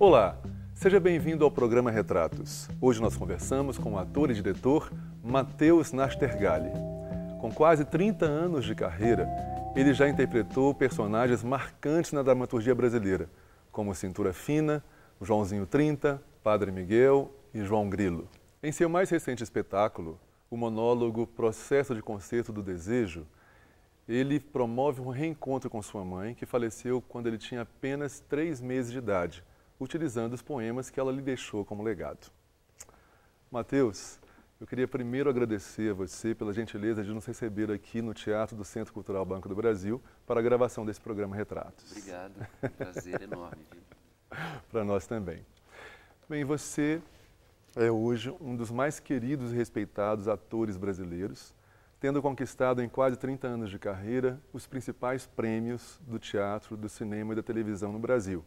Olá, seja bem-vindo ao programa Retratos. Hoje nós conversamos com o ator e diretor Matheus Nastergalli. Com quase 30 anos de carreira, ele já interpretou personagens marcantes na dramaturgia brasileira, como Cintura Fina, Joãozinho 30, Padre Miguel e João Grilo. Em seu mais recente espetáculo, o monólogo Processo de Concerto do Desejo, ele promove um reencontro com sua mãe, que faleceu quando ele tinha apenas 3 meses de idade, utilizando os poemas que ela lhe deixou como legado. Matheus, eu queria primeiro agradecer a você pela gentileza de nos receber aqui no Teatro do Centro Cultural Banco do Brasil para a gravação desse programa Retratos. Obrigado, prazer enorme. Para nós também. Bem, você é hoje um dos mais queridos e respeitados atores brasileiros, tendo conquistado em quase 30 anos de carreira os principais prêmios do teatro, do cinema e da televisão no Brasil,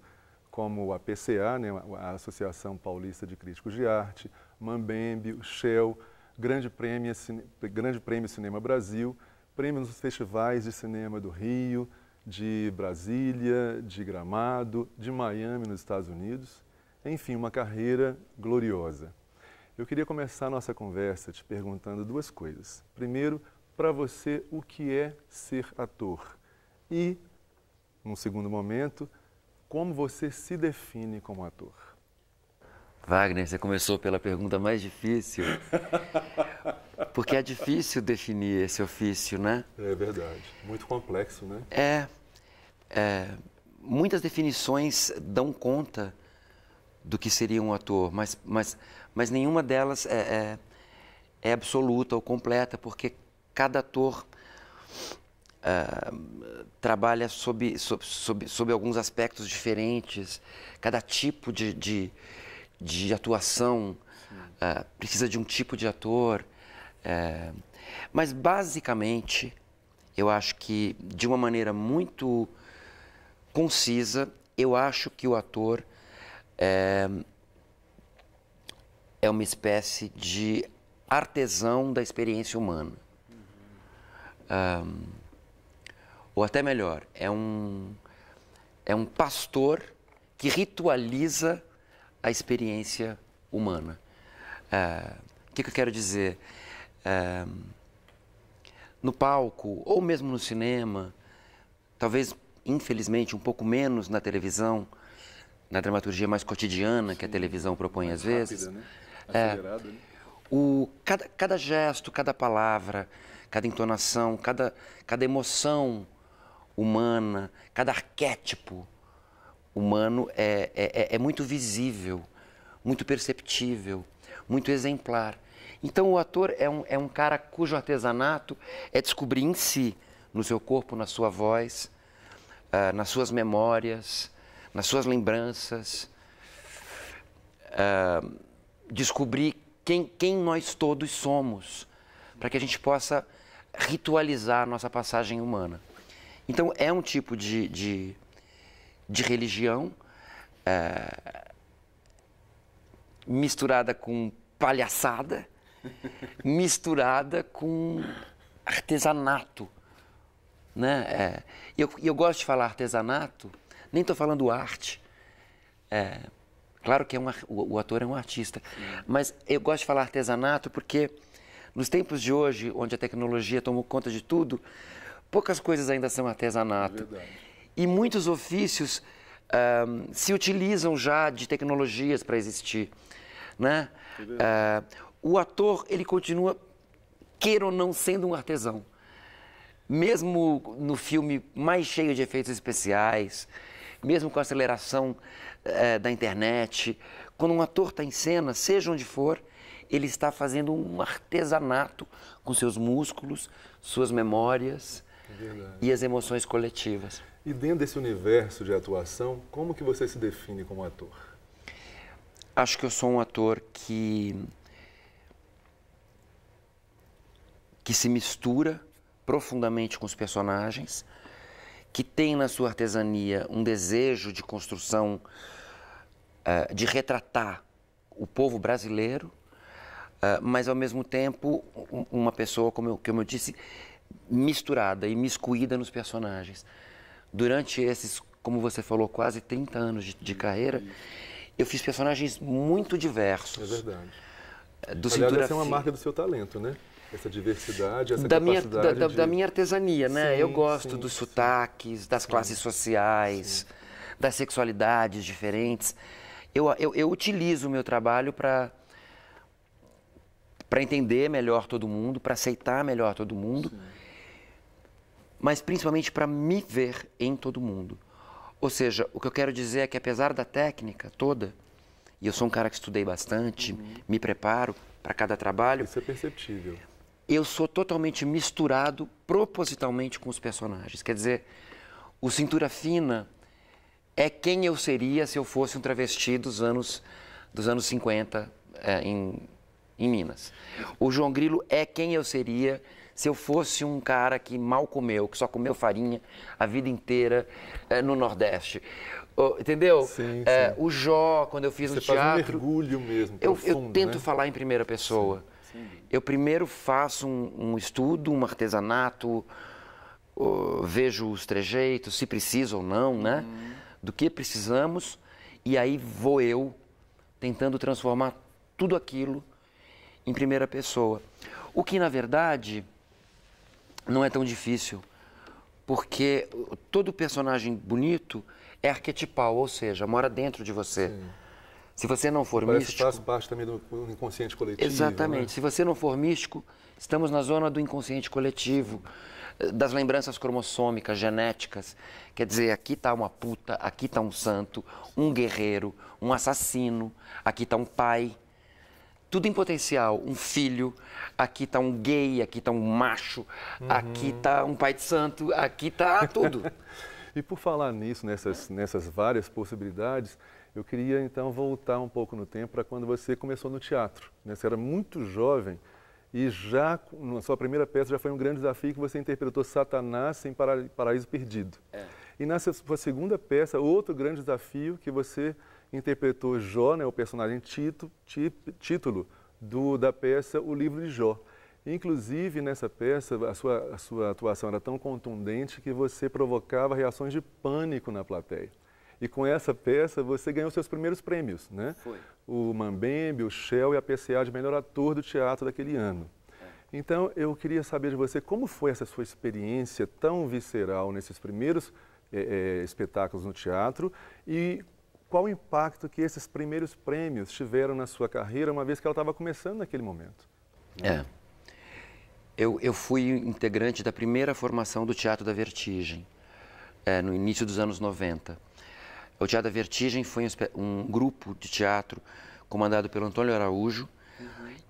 como a PCA, né, a Associação Paulista de Críticos de Arte, Mambembe, o Shell, Grande Prêmio Cinema Brasil, prêmios nos festivais de cinema do Rio, de Brasília, de Gramado, de Miami, nos Estados Unidos. Enfim, uma carreira gloriosa. Eu queria começar a nossa conversa te perguntando 2 coisas. Primeiro, para você, o que é ser ator? E, num segundo momento, como você se define como ator? Wagner, você começou pela pergunta mais difícil. Porque é difícil definir esse ofício, né? É verdade. Muito complexo, né? Muitas definições dão conta do que seria um ator, mas nenhuma delas é absoluta ou completa, porque cada ator trabalha sob alguns aspectos diferentes, cada tipo de atuação precisa de um tipo de ator, mas basicamente eu acho que de uma maneira muito concisa, eu acho que o ator é uma espécie de artesão da experiência humana. Ou até melhor, é um pastor que ritualiza a experiência humana. O que eu quero dizer? No palco, ou mesmo no cinema, talvez, infelizmente, um pouco menos na televisão, na dramaturgia mais cotidiana que a televisão propõe às vezes. Rápida, né? Acelerada, né? Cada gesto, cada palavra, cada entonação, cada emoção humana, cada arquétipo humano é muito visível, muito perceptível, muito exemplar. Então o ator é um cara cujo artesanato é descobrir em si, no seu corpo, na sua voz, nas suas memórias, nas suas lembranças, descobrir quem nós todos somos, para que a gente possa ritualizar a nossa passagem humana. Então, é um tipo de religião misturada com palhaçada, misturada com artesanato, né? Eu gosto de falar artesanato, nem estou falando arte. Claro que o ator é um artista, mas eu gosto de falar artesanato porque nos tempos de hoje, onde a tecnologia tomou conta de tudo, poucas coisas ainda são artesanato. Verdade. E muitos ofícios se utilizam já de tecnologias para existir, né? O ator, ele continua, queira ou não, sendo um artesão. Mesmo no filme mais cheio de efeitos especiais, mesmo com a aceleração da internet, quando um ator está em cena, seja onde for, ele está fazendo um artesanato com seus músculos, suas memórias e as emoções coletivas. E dentro desse universo de atuação, como que você se define como ator? Acho que eu sou um ator que se mistura profundamente com os personagens, que tem na sua artesania um desejo de construção, de retratar o povo brasileiro, mas ao mesmo tempo uma pessoa, como eu disse, misturada, imiscuída nos personagens. Durante esses, como você falou, quase 30 anos de carreira, eu fiz personagens muito diversos. É verdade. Do Aliás, cintura essa é uma fina. marca do seu talento, né? Essa diversidade, essa da capacidade da minha artesania, né? Sim, Eu gosto sim, dos sim. sotaques, das classes sociais, das sexualidades diferentes. Eu utilizo o meu trabalho para entender melhor todo mundo, para aceitar melhor todo mundo, mas principalmente para me ver em todo mundo. Ou seja, o que eu quero dizer é que apesar da técnica toda, e eu sou um cara que estudei bastante, me preparo para cada trabalho, Isso é perceptível. eu sou totalmente misturado propositalmente com os personagens. Quer dizer, o Cintura Fina é quem eu seria se eu fosse um travesti dos anos 50 em Minas. O João Grilo é quem eu seria se eu fosse um cara que mal comeu, que só comeu farinha a vida inteira no Nordeste. Entendeu? Sim, sim. O Jó, quando eu fiz Você no faz um teatro... mergulho mesmo, Eu profundo, tento né? falar em primeira pessoa. Eu primeiro faço um estudo, um artesanato, vejo os trejeitos, se precisa ou não, né? Do que precisamos, e aí vou eu tentando transformar tudo aquilo em primeira pessoa. O que, na verdade, não é tão difícil, porque todo personagem bonito é arquetipal, ou seja, mora dentro de você. Sim. Se você não for Parece que místico... faz parte também do inconsciente coletivo. Exatamente. Né? Se você não for místico, estamos na zona do inconsciente coletivo, das lembranças cromossômicas, genéticas. Quer dizer, aqui está uma puta, aqui está um santo, um guerreiro, um assassino, aqui está um pai. Tudo em potencial. Um filho, aqui está um gay, aqui está um macho, aqui está um pai de santo, aqui está tudo. E por falar nisso, nessas várias possibilidades, eu queria então voltar um pouco no tempo para quando você começou no teatro. Né? Você era muito jovem e já na sua primeira peça já foi um grande desafio que você interpretou Satanás em Paraíso Perdido. E na sua segunda peça, outro grande desafio que você interpretou Jó, né, o personagem título da peça O Livro de Jó. Inclusive, nessa peça, a sua atuação era tão contundente que você provocava reações de pânico na plateia. E com essa peça, você ganhou seus primeiros prêmios, né? Foi. O Mambembe, o Shell e a PCA de melhor ator do teatro daquele ano. Então, eu queria saber de você como foi essa sua experiência tão visceral nesses primeiros espetáculos no teatro e qual o impacto que esses primeiros prêmios tiveram na sua carreira, uma vez que ela estava começando naquele momento. Eu fui integrante da primeira formação do Teatro da Vertigem, no início dos anos 90. O Teatro da Vertigem foi um grupo de teatro comandado pelo Antônio Araújo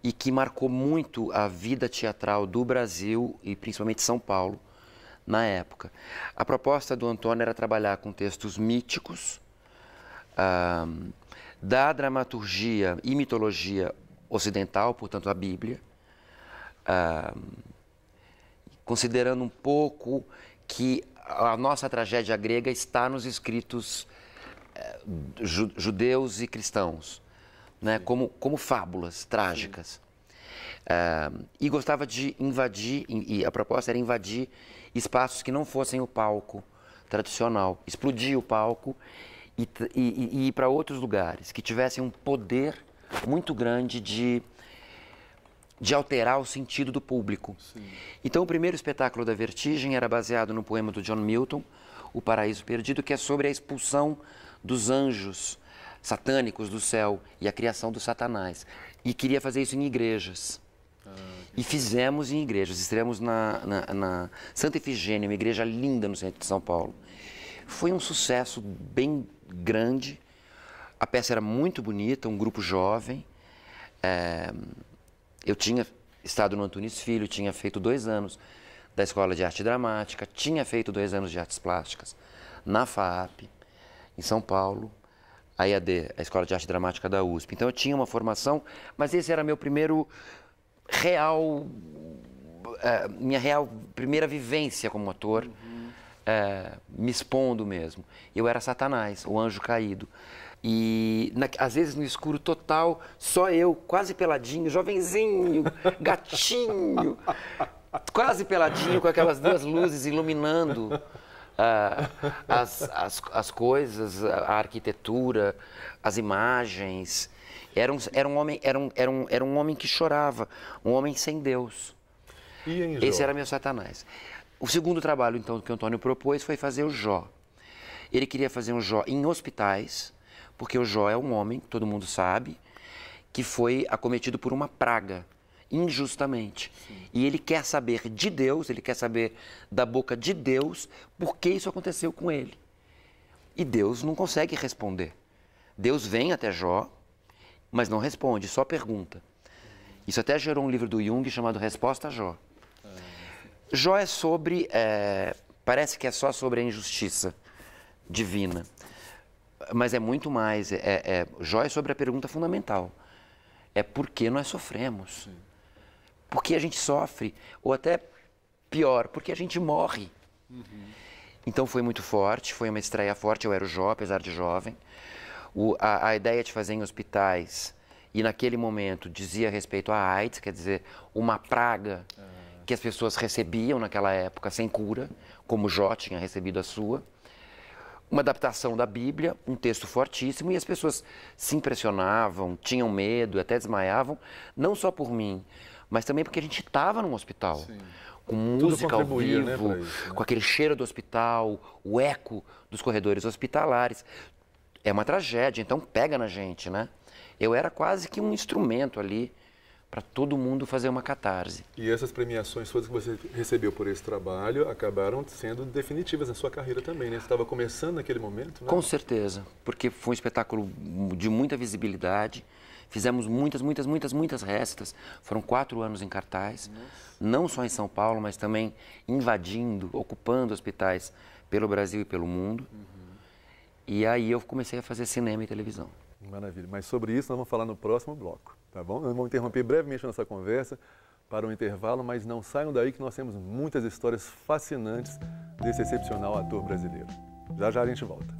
e que marcou muito a vida teatral do Brasil e principalmente São Paulo na época. A proposta do Antônio era trabalhar com textos míticos, da dramaturgia e mitologia ocidental, portanto a Bíblia, considerando um pouco que a nossa tragédia grega está nos escritos judeus e cristãos, né? como fábulas trágicas. E gostava de invadir, e a proposta era invadir espaços que não fossem o palco tradicional, explodir o palco e ir para outros lugares, que tivessem um poder muito grande de alterar o sentido do público. Sim. Então, o primeiro espetáculo da Vertigem era baseado no poema do John Milton, O Paraíso Perdido, que é sobre a expulsão dos anjos satânicos do céu e a criação do Satanás. E queria fazer isso em igrejas. E fizemos em igrejas. Estreamos na Santa Efigênia, uma igreja linda no centro de São Paulo. Foi um sucesso bem grande. A peça era muito bonita, um grupo jovem. Eu tinha estado no Antunes Filho, tinha feito 2 anos da Escola de Arte Dramática, tinha feito 2 anos de Artes Plásticas na FAAP, em São Paulo, a EAD, a Escola de Arte Dramática da USP. Então eu tinha uma formação, mas esse era meu primeiro minha real primeira vivência como ator, me expondo mesmo. Eu era Satanás, o anjo caído. E às vezes no escuro total, só eu, quase peladinho, jovenzinho, gatinho, quase peladinho, com aquelas 2 luzes iluminando as coisas, a arquitetura, as imagens. Era um homem que chorava, um homem sem Deus. E em Jó? Esse era meu Satanás. O segundo trabalho, então, que o Antônio propôs foi fazer o Jó. Ele queria fazer um Jó em hospitais, porque o Jó é um homem, todo mundo sabe, que foi acometido por uma praga, injustamente. Sim. E ele quer saber de Deus, ele quer saber da boca de Deus por que isso aconteceu com ele. E Deus não consegue responder. Deus vem até Jó, mas não responde, só pergunta. Isso até gerou um livro do Jung chamado Resposta a Jó. Jó é sobre, parece que é só sobre a injustiça divina, mas é muito mais. Jó é sobre a pergunta fundamental. É por que nós sofremos? Sim. Por que a gente sofre? Ou até pior, porque a gente morre. Uhum. Então foi muito forte, foi uma estreia forte. Eu era o Jó, apesar de jovem. A ideia de fazer em hospitais, e naquele momento dizia respeito à AIDS, quer dizer, uma praga que as pessoas recebiam naquela época sem cura, como Jó tinha recebido a sua. Uma adaptação da Bíblia, um texto fortíssimo, e as pessoas se impressionavam, tinham medo, até desmaiavam, não só por mim, mas também porque a gente estava num hospital. Sim. Com música ao vivo, né, isso, né? Com aquele cheiro do hospital, o eco dos corredores hospitalares. É uma tragédia, então pega na gente, né? Eu era quase que um instrumento ali para todo mundo fazer uma catarse. E essas premiações todas que você recebeu por esse trabalho acabaram sendo definitivas na sua carreira também, né? Você estava começando naquele momento, né? Com certeza, porque foi um espetáculo de muita visibilidade. Fizemos muitas récitas. Foram 4 anos em cartaz, não só em São Paulo, mas também invadindo, ocupando hospitais pelo Brasil e pelo mundo. E aí eu comecei a fazer cinema e televisão. Maravilha. Mas sobre isso nós vamos falar no próximo bloco, tá bom? Nós vamos interromper brevemente a nossa conversa para um intervalo, mas não saiam daí que nós temos muitas histórias fascinantes desse excepcional ator brasileiro. Já já a gente volta.